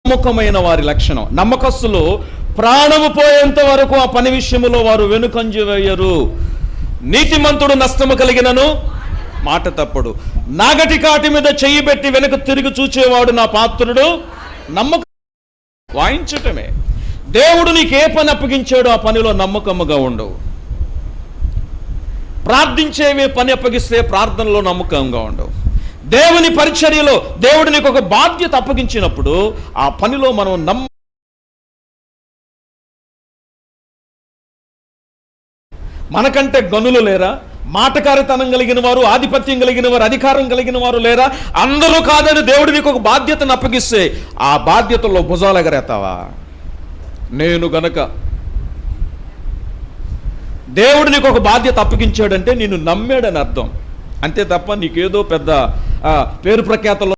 నమ్మకమైన వారి లక్షణం. నమ్మకస్తులు ప్రాణము పోయేంత వరకు ఆ పని విషయంలో వారు వెనుకంజ వేయరు. నీతిమంతుడు నష్టము కలిగినను మాట తప్పడు. నాగటి కాటి మీద చెయ్యి పెట్టి వెనుక తిరిగి చూచేవాడు నా పాత్రుడు. నమ్మకం వాయించటమే. దేవుడు నీకు ఏ పని అప్పగించాడో ఆ పనిలో నమ్మకముగా ఉండవు. ప్రార్థించేవి పని అప్పగిస్తే ప్రార్థనలో నమ్మకంగా ఉండవు. దేవుని పరిచర్యలో దేవుడు నీకు ఒక బాధ్యత అప్పగించినప్పుడు ఆ పనిలో మనం మనకంటే గనులు లేరా? మాటకారితనం కలిగిన వారు, ఆధిపత్యం కలిగిన వారు, అధికారం కలిగిన వారు లేరా? అందరూ కాదని దేవుడు నీకు ఒక బాధ్యతను అప్పగిస్తే ఆ బాధ్యతలో భుజాలు ఎగరేస్తావా? నేను గనక దేవుడు నీకు ఒక బాధ్యత అప్పగించాడంటే నిన్ను నమ్మాడని అర్థం. అంతే తప్ప నీకేదో పెద్ద పేరు ప్రఖ్యాతలు